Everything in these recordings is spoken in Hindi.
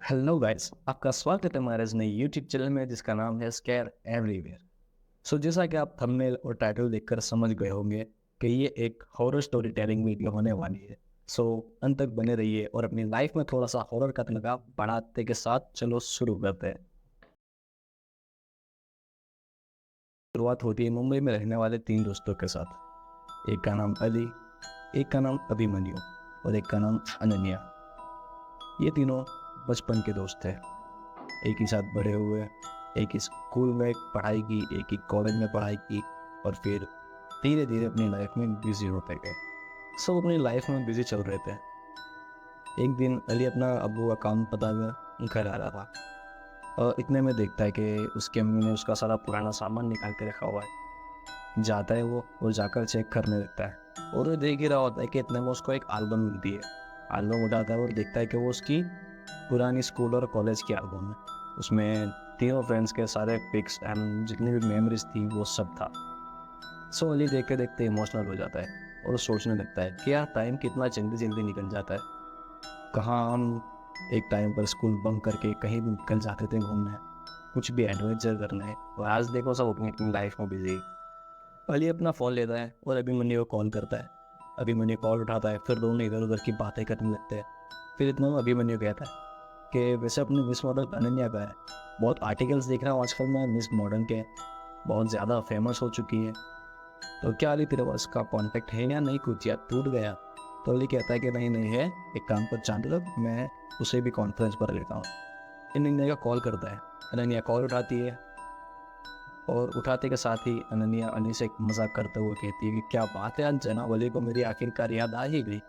हेलो गाइस, आपका स्वागत है हमारे इस नई यूट्यूब चैनल में जिसका नाम है स्कैर एवरीवेयर। जैसा कि आप थंबनेल और टाइटल देखकर समझ गए होंगे कि ये एक हॉरर स्टोरी टेलिंग वीडियो होने वाली है। अंत तक बने रहिए और अपनी लाइफ में थोड़ा सा हॉरर का तनका बढ़ाते के साथ चलो शुरू करते हैं। शुरुआत होती है मुंबई में रहने वाले 3 दोस्तों के साथ। एक का नाम अली, एक का नाम अभिमन्यु और एक का नाम अनन्या। ये तीनों बचपन के दोस्त थे, एक ही साथ बड़े हुए, एक ही स्कूल में पढ़ाई की, एक ही कॉलेज में पढ़ाई की और फिर धीरे धीरे अपनी लाइफ में बिजी होते गए। सब अपनी लाइफ में बिजी चल रहे थे। एक दिन अली अपना अब्बू का काम पता कर घर आ रहा था और इतने में देखता है कि उसकी अम्मी ने उसका सारा पुराना सामान निकाल के रखा हुआ है। जाता है वो और जाकर चेक करने लगता है और वो देख ही रहा होता है कि इतने में उसको एक एल्बम मिलती है। एल्बम उठाता है और देखता है कि वो उसकी पुरानी स्कूल और कॉलेज की एल्बम है। उसमें तीनों फ्रेंड्स के सारे पिक्स एंड जितनी भी मेमोरीज थी वो सब था। अली देखते देखते इमोशनल हो जाता है और सोचने लगता है कि यार टाइम कितना जल्दी जल्दी निकल जाता है। कहाँ हम एक टाइम पर स्कूल बंक करके कहीं भी निकल जाते थे घूमने, कुछ भी एडवेंचर करने, और आज देखो सब अपनी अपनी लाइफ में बिजी। अली अपना फ़ोन लेता है और अभिमन्यु को कॉल करता है। अभिमन्यु कॉल उठाता है, फिर दोनों इधर उधर की बातें करने लगते हैं। फिर इतना में अभिमन्यु कहता है कि वैसे अपनी मिस मॉडल अनन्या का है, बहुत आर्टिकल्स देख रहा हूँ आजकल मैं मिस मॉडर्न के, बहुत ज़्यादा फेमस हो चुकी है। तो क्या अली तेरे पास का कॉन्टेक्ट है या नहीं, कुछ या टूट गया? तो अली कहता है कि नहीं नहीं है, एक काम पर चांद लग, मैं उसे भी कॉन्फ्रेंस पर लेता हूँ। अनन्या का कॉल करता है, अनन्या कॉल उठाती है और उठाते के साथ ही अनन्या अली से एक मजाक करते हुए कहती है कि क्या बात है, आज जनाब अली को मेरी आखिरकार याद आ ही गई।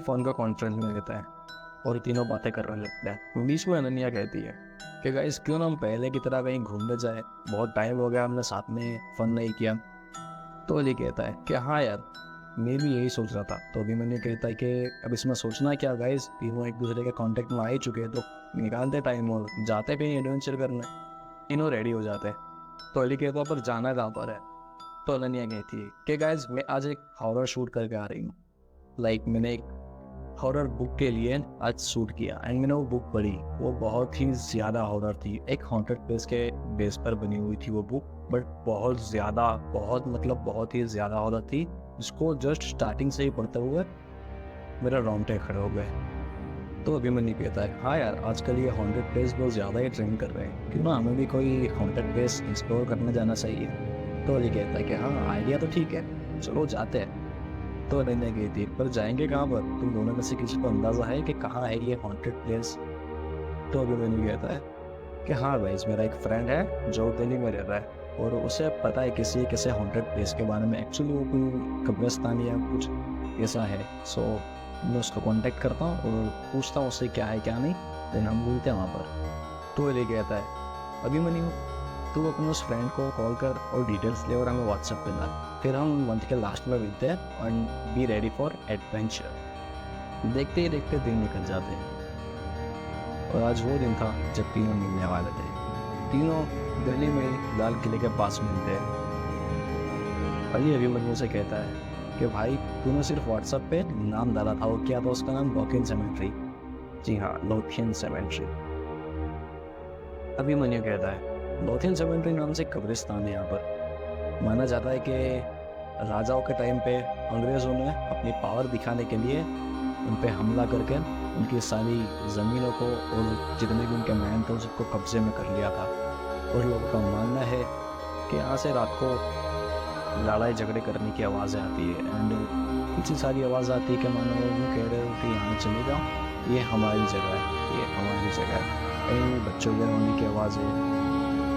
फ़ोन का कॉन्फ्रेंस में लेता है और तीनों बातें करने लगते हैं। बीच में अनन्या कहती है कि गाइस क्यों ना हम पहले की तरह कहीं घूमने जाए, बहुत टाइम हो गया हमने साथ में फन नहीं किया। तो अली कहता है कि हाँ यार, मैं भी यही सोच रहा था। तो अभिमन्यु कहता है कि अब इसमें सोचना क्या गाइस, तीनों एक दूसरे के कांटेक्ट में आ ही चुके हैं, तो निकालते टाइम और जाते कहीं एडवेंचर करने। तीनों रेडी हो जाते हैं। तो अली कहता है पर जाना कहाँ पर है? तो अनन्या कहती है कि गाइस मैं आज एक हॉरर शूट करके आ रही हूँ। मैंने एक हॉरर बुक के लिए आज शूट किया एंड मैंने वो बुक पढ़ी। वो बहुत ही ज़्यादा हॉरर थी, एक हॉन्टेड प्लेस के बेस पर बनी हुई थी वो बुक, बट बहुत ज़्यादा, बहुत ही ज़्यादा हॉरर थी, जिसको जस्ट स्टार्टिंग से ही पढ़ते हुए मेरा रोंगटे खड़े हो गए। तो अभिमन्यु कहता है हाँ यार, आजकल ये हॉन्टेड प्लेस बहुत ज़्यादा ही ट्रेंड कर रहे हैं, क्यों ना हमें भी कोई हॉन्टेड प्लेस एक्सप्लोर करने जाना चाहिए। तो अली कहता है कि हाँ आइडिया तो ठीक है, चलो जाते हैं। तो अनन्या गई थी, पर जाएंगे कहाँ पर? तुम दोनों में से किसी को अंदाजा है कि कहाँ है ये हॉन्टेड प्लेस? तो अभिमन्यु कहता है कि हाँ भाई, मेरा एक फ्रेंड है जो दिल्ली में रह रहा है और उसे पता है किसी हॉन्टेड प्लेस के बारे में। एक्चुअली वो कोई कब्रिस्तान या कुछ ऐसा है। मैं उसको कांटेक्ट करता हूँ और पूछता हूँ उससे क्या है क्या नहीं, देन हम मिलते हैं वहाँ पर। तो ले कहता है अभिमन्यु, तू अपने उस फ्रेंड को कॉल कर और डिटेल्स ले और हमें व्हाट्सएप पे ला, फिर हम मंथ के लास्ट में मिलते हैं and be ready for adventure. देखते ही देखते दिन निकल जाते हैं और आज वो दिन था जब तीनों मिलने वाले थे। तीनों दिल्ली में लाल किले के पास मिलते हैं। अली अभिमन्यु से कहता है कि भाई तूने सिर्फ व्हाट्सएप पे नाम डाला था, वो क्या था उसका नाम? लॉथियन सेमेंट्री। जी हाँ, लॉथियन सेमेंट्री। अभिमन्यु कहता है लॉथियन सेमेंट्री नाम से कब्रिस्तान है यहाँ पर। माना जाता है कि राजाओं के टाइम पे अंग्रेज़ों ने अपनी पावर दिखाने के लिए उन पे हमला करके उनकी सारी ज़मीनों को और जितने भी उनके महल थे सबको कब्जे में कर लिया था। और लोगों का मानना है कि यहाँ से रात को लड़ाई झगड़े करने की आवाज़ें आती है एंड इतनी सारी आवाज़ आती है कि मानो वो कह रहे हो कि यहाँ चले जाओ, ये हमारी जगह है, ये हमारी जगह है। कहीं बच्चों के रोने की आवाज़ है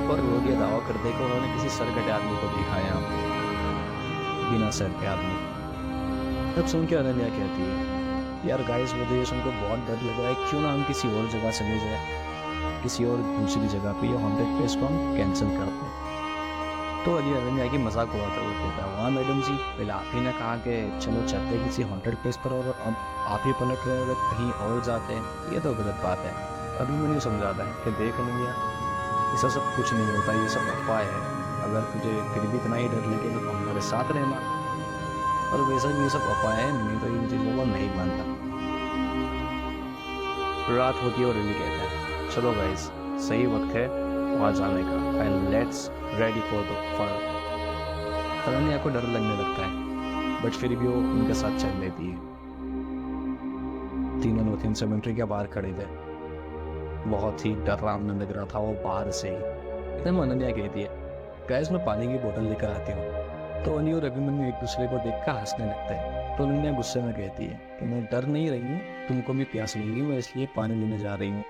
और लोग ये दावा करते कि उन्होंने किसी सर कटे आदमी को देखा है यहाँ पे, बिना सर के आदमी। तब सुन के अनन्या कहती है यार गाइस, मुझे ये सुनकर बहुत डर लग रहा है, क्यों ना हम किसी और जगह चले जाए, किसी और दूसरी जगह पे ये हॉन्टेड प्लेस को हम कैंसिल करते हैं। तो अली अनन्या की मजाक उड़ाते हुए कहता है वाह मैडम जी, पहले आप ही ने कहा कि चलो चलते हैं किसी हॉन्टेड प्लेस पर और अब आप ही पलट रहे हो कहीं और जाते हैं, ये तो गलत बात है। अभिमन्यु समझाता है कि देख अनन्या, ऐसा सब कुछ नहीं होता, ये सब अफवाह है। अगर तुझे फिर भी इतना ही डर लगे तो हमारे साथ रहना, और वैसा भी ये सब अफवाह है, मैं तो इन चीज़ों को नहीं मानता। रात होती है और अली कहता है चलो गाइस, सही वक्त है वहाँ जाने का, and let's ready for the fun. Ananya को डर लगने लगता है, बट फिर भी वो उनके साथ चल लेती है। तीनों नोथिन सेमेंट्री के बाहर खड़े थे। बहुत ही डरावना लग रहा था वो बाहर से ही। इतने में अनन्या कहती है, गाइस मैं पानी की बोतल लेकर आती हूँ। तो अनी और अभिमन्यु एक दूसरे को देखकर हंसने लगते हैं। तो अनन्या गुस्से में कहती है कि मैं डर नहीं रही हूँ, तुमको भी प्यास लगी, मैं इसलिए पानी लेने जा रही हूँ।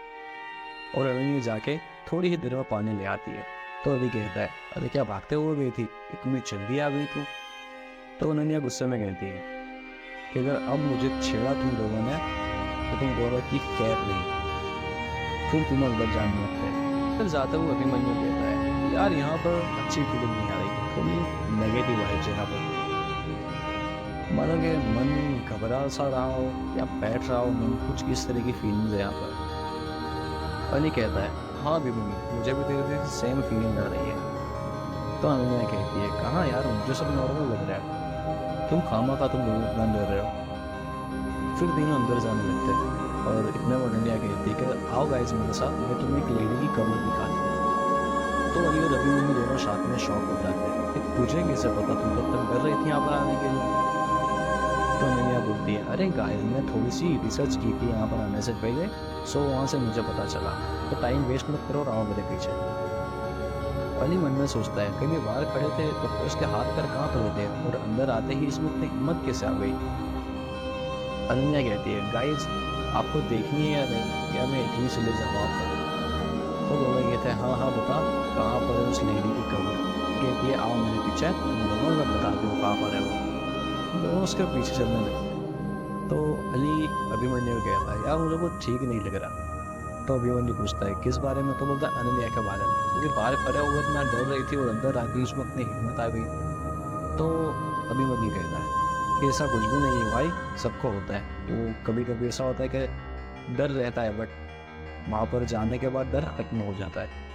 और अनन्या जाके थोड़ी ही देर में पानी ले आती है। तो अभी कहता है, अरे क्या भागते हुए गई थी, इतनी जल्दी आ गई तू। तो अनन्या गुस्से में कहती है कि अगर अब मुझे छेड़ा तुम लोगों ने तो तुम गौरव की खैर नहीं। फिर तीनों अंदर जाने लगते हैं। फिर जाते हुए अभिमन्यु कहता है, यार यहाँ पर अच्छी फीलिंग नहीं आ रही, थोड़ी नेगेटिव वाइब्स यहाँ पर। मानो कि मन घबरा सा रहा हो या बैठ रहा हो मन, कुछ इस तरह की फीलिंग्स है यहाँ पर। अली कहता है, हाँ अभिमन्यु, मुझे भी धीरे धीरे सेम फीलिंग आ रही है। तो अनन्या कहती है, कहाँ यार, मुझे सब नॉर्मल लग रहा है, तुम खामा का तुम लोग ध्यान दे रहे हो। फिर तीनों अंदर जाने लगते थे और इतने में अनन्या कहती है कि आओ गाइस मेरे साथ, मैं तुम्हें एक लेडी की कमर दिखाती हूँ। तो अली और अभिमन्यु दोनों साथ में शॉक हो जाते हैं कि तुझे कैसे पता, तुम तब तक डर रही थी यहाँ पर आने के लिए। तो अनन्या बोलती है, अरे गाइस मैं थोड़ी सी रिसर्च की थी यहाँ पर आने से पहले, सो वहाँ से मुझे पता चला, तो टाइम वेस्ट मत करो, रहो मेरे पीछे। अली मन में सोचता है, कभी बाहर खड़े थे तो उसके हाथ पैर कहाँ पर थे और अंदर आते ही इसमें इतनी हिम्मत कैसे आ गई। अनन्या कहती है, गाइस आपको देखनी है या नहीं, या मैं इतनी से ले जाऊँ आप। तो दोनों कहते हैं, हाँ हाँ बता, कहाँ पर है उस लेडी की कब्र। कहती है, आओ मेरे पीछे, दोनों मैं बता दूँ कहाँ पर है वो। दोनों उसके पीछे चलने लगते हैं। तो अली अभिमन्यु कहता है, यार मुझे वो ठीक नहीं लग रहा। तो अभिमन्यु पूछता है, किस बारे में? तो बोलता है, अनन्या के बारे में, क्योंकि बाहर खड़े हुए इतना डर रही थी और अंदर आके उसमें अपनी हिम्मत आ गई। तो अभिमन्यु कहता है कि ऐसा कुछ भी नहीं है भाई, सबको होता है, वो कभी कभी ऐसा होता है कि डर रहता है, बट वहाँ पर जाने के बाद डर खत्म हो जाता है।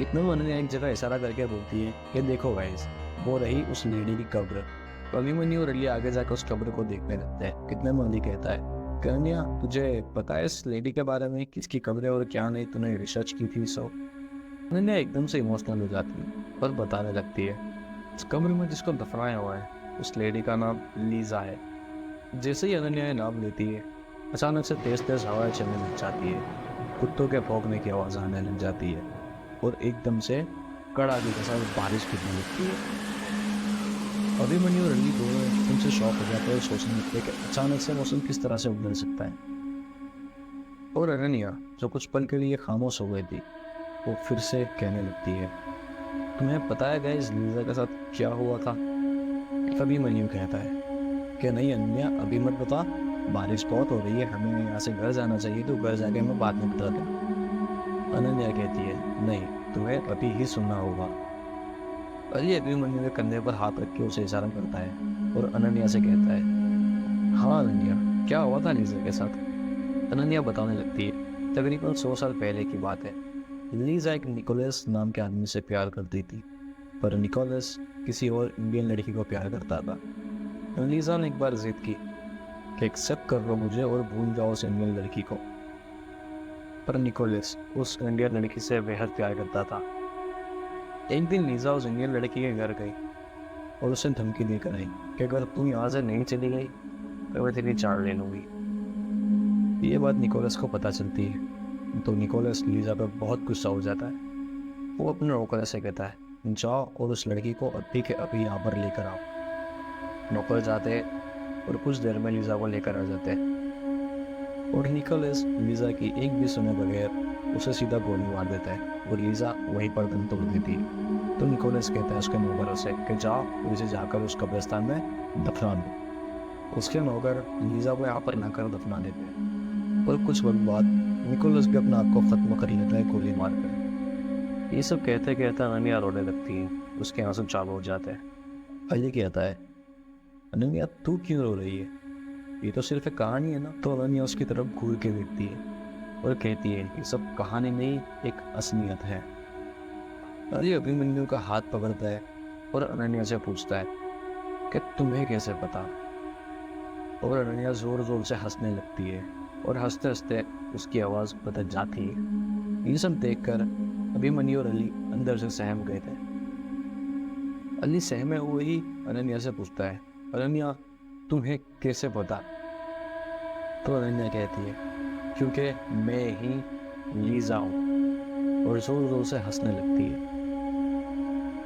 इतने में अनन्या एक जगह इशारा करके बोलती है कि देखो गाइस, वो रही उस लेडी की कब्र। तो अभिमन्यु और अली आगे जाकर उस कब्र को देखने लगते हैं। कितने में अली कहता है, कन्या तुझे पता है इस लेडी के बारे में, किसकी कब्र है और क्या नहीं, तूने रिसर्च की थी सब। अनन्या एकदम से इमोशनल हो जाती है और बताने लगती है, इस कब्र में जिसको दफनाया हुआ है उस लेडी का नाम लीजा है। जैसे ही अनन्या नाम लेती है, अचानक से तेज तेज हवाएं चलने लग जाती है, कुत्तों के भौंकने की आवाज़ आने लग जाती है और एकदम से कड़ाके के साथ बारिश गिरने लगती है। अभिमन्यु और अली दोनों एकदम से शॉक हो जाते हैं, सोचने लगते हैं कि अचानक से मौसम किस तरह से बदल सकता है। और अनन्या जो कुछ पल के लिए खामोश हो गई थी, वो फिर से कहने लगती है, तुम्हें पता है गाइस लीजा के साथ क्या हुआ था? अभिमन्यु कहता है कि नहीं अनन्या, अभी मत बता, बारिश बहुत हो रही है, हमें यहाँ से घर जाना चाहिए, तो घर जाके हमें बाद में बता दें। अनन्या कहती है, नहीं, तुम्हें अभी ही सुनना होगा। अली अभिमन्यु के कंधे पर हाथ रख के उसे इशारा करता है और अनन्या से कहता है, हाँ अनन्या, क्या हुआ था लीजा के साथ? अनन्या बताने लगती है, तकरीबन 100 साल पहले की बात है। लीजा एक निकोलस नाम के आदमी से प्यार करती थी, पर निकोलस किसी और इंडियन लड़की को प्यार करता था। लीजा ने एक बार जिद की कि एक्सेप्ट कर लो मुझे और भूल जाओ उस इंडियन लड़की को, पर निकोलस उस इंडियन लड़की से बेहद प्यार करता था। एक दिन लीजा उस इंडियन लड़की के घर गई और उसे धमकी देकर आई कि अगर तू यहाँ से नहीं चली गई तो मैं तेरी जान ले लूँगी। ये बात निकोलस को पता चलती है तो निकोलस लीजा पर बहुत गुस्सा हो जाता है। वो अपने नौकर से कहता है, जाओ और उस लड़की को अभी के अभी यहाँ पर लेकर आओ। नौकर जाते हैं और कुछ देर में लीजा को लेकर आ जाते हैं और निकोलस लीजा की एक भी सुने बगैर उसे सीधा गोली मार देता है और लीजा वहीं पर दम तोड़ देती है। तो निकोलस कहता है उसके नौकरों से कि जाओ और इसे जाकर उस कब्रिस्तान में दफना दो। उसके नौकर लीजा को यहाँ पर लाकर दफना देते हैं और कुछ वक्त बाद निकोलस भी अपना आग को ख़त्म कर लेता है गोली मारकर। ये सब कहते कहते अनन्या रोने लगती है, उसके आंसू चालू हो जाते हैं। अली कहता है, अनन्या तू क्यों रो रही है, ये तो सिर्फ एक कहानी है ना। तो अनन्या उसकी तरफ घूर के देखती है और कहती है, ये सब कहानी नहीं, एक असलियत है। अली अभिमन्यु का हाथ पकड़ता है और अनन्या से पूछता है कि तुम्हें कैसे पता? और अनन्या जोर जोर से हंसने लगती है और हंसते हंसते उसकी आवाज़ बदल जाती है। ये सब देखकर अभिमन्यु और अली अंदर से सहम गए थे। अली सहमे हुए ही अनन्या से पूछता है, अनन्या तुम्हें कैसे पता? तो अनन्या कहती है, क्योंकि मैं ही लीजा हूँ, और जोर जोर से हंसने लगती है।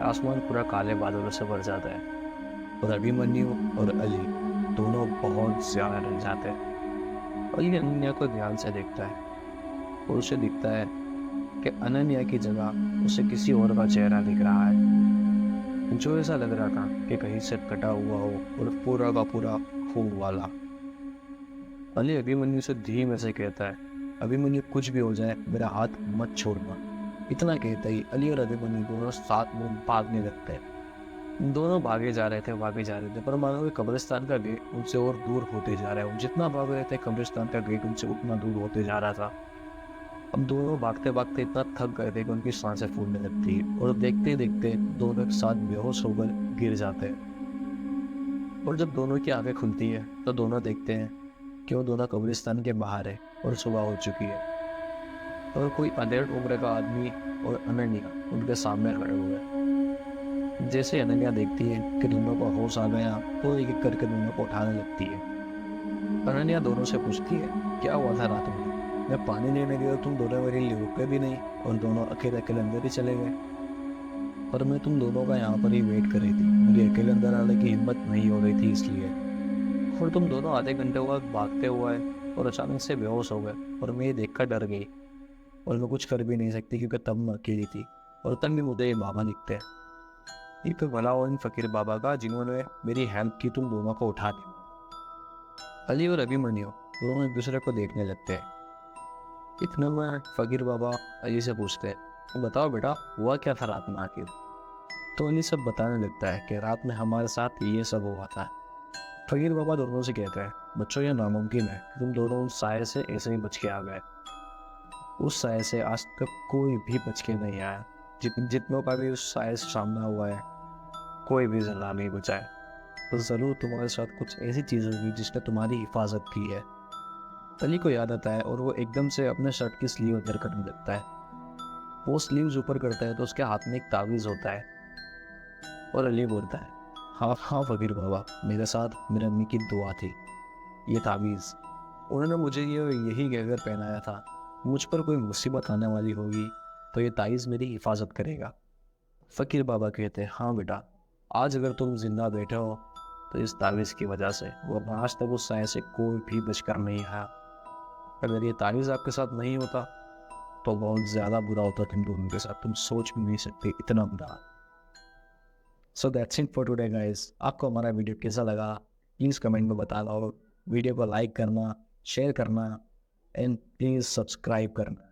आसमान पूरा काले बादलों से भर जाता है और अभिमन्यु और अली दोनों बहुत ज्यादा डर जाते हैं। अली अनन्या को ध्यान से देखता है और उसे दिखता है कि अनन्या की जगह उसे किसी और का चेहरा दिख रहा है, जो ऐसा लग रहा था कि कहीं से कटा हुआ हो और पूरा का पूरा खून वाला। अली अभिमन्यु से धीमे से कहता है, अभिमन्यु कुछ भी हो जाए मेरा हाथ मत छोड़ना। इतना कहते ही अली और अभिमन्यु दोनों साथ में भागने लगते हैं। दोनों भागे जा रहे थे पर मानो कि कब्रिस्तान का गेट उनसे और दूर होते जा रहा है। जितना भाग रहे थे कब्रिस्तान का गेट उनसे उतना दूर होते जा रहा था। अब दोनों भागते भागते इतना थक गए थे कि उनकी सांसें फूलने लगती है और देखते देखते दोनों एक साथ बेहोश होकर गिर जाते हैं। और जब दोनों की आंखें खुलती है तो दोनों देखते हैं कि वो दोनों कब्रिस्तान के बाहर है और सुबह हो चुकी है। और कोई अधेड़ उम्र का आदमी और अनन्या उनके सामने खड़े हुए हैं। जैसे अनन्या देखती है कि दोनों को होश आ गया तो एक एक करके दोनों को उठाने लगती है। अनन्या दोनों से पूछती है, क्या हुआ था रात में? मैं पानी लेने गया, तुम दोनों मेरे लिए रुके भी नहीं और दोनों अकेले अकेले अंदर ही चले गए। और मैं तुम दोनों का यहाँ पर ही वेट कर रही थी, मेरी अकेले अंदर आने की हिम्मत नहीं हो रही थी इसलिए। और तुम दोनों आधे घंटे बाद भागते हुए और अचानक से बेहोश हो गए और मैं ये देखकर डर गई और मैं कुछ कर भी नहीं सकती क्योंकि तब मैं अकेली थी। और तब भी मुझे ये बाबा दिखते हैं। ये तो भला हो इन फकीर बाबा का जिन्होंने मेरी हेल्प की तुम दोनों को उठाने में। अली और अभिमन्यु दोनों एक दूसरे को देखने लगते हैं। इतने में फकीर बाबा अली से पूछते हैं, तो बताओ बेटा हुआ क्या था रात में आखिर? तो अली सब बताने लगता है कि रात में हमारे साथ ये सब हुआ था। फकीर बाबा दोनों से कहते हैं, बच्चों ये नामुमकिन है कि तुम दोनों उस साये से ऐसे ही बच के आ गए। उस साये से आज तक कोई भी बच के नहीं आया। जितनों का भी उस साये से सामना हुआ है कोई भी जिंदा नहीं बचा है। तो ज़रूर तुम्हारे साथ कुछ ऐसी चीज़ होगी जिसने तुम्हारी हिफाजत की है। अली को याद आता है और वो एकदम से अपने शर्ट की स्लीव अंदर करने लगता है। वो स्लीव्स ऊपर करता है तो उसके हाथ में एक तावीज़ होता है और अली बोलता है, हाँ हाँ फकीर बाबा, मेरे साथ मेरी अम्मी की दुआ थी। ये तावीज़ उन्होंने मुझे यही कहकर पहनाया था, मुझ पर कोई मुसीबत आने वाली होगी तो ये तावीज़ मेरी हिफाजत करेगा। फकीर बाबा कहते हैं, हाँ बेटा, आज अगर तुम जिंदा बैठे हो तो इस तावीज़ की वजह से। वो आज तक उस साये से कोई भी बचकर नहीं आया। अगर ये तावीज़ आपके साथ नहीं होता तो बहुत ज़्यादा बुरा होता तुम दोनों के साथ। तुम सोच भी नहीं सकते इतना बुरा। So that's it for today guys. आपको हमारा वीडियो कैसा लगा प्लीज़ कमेंट में बताना और वीडियो को लाइक करना, शेयर करना एंड प्लीज़ सब्सक्राइब करना।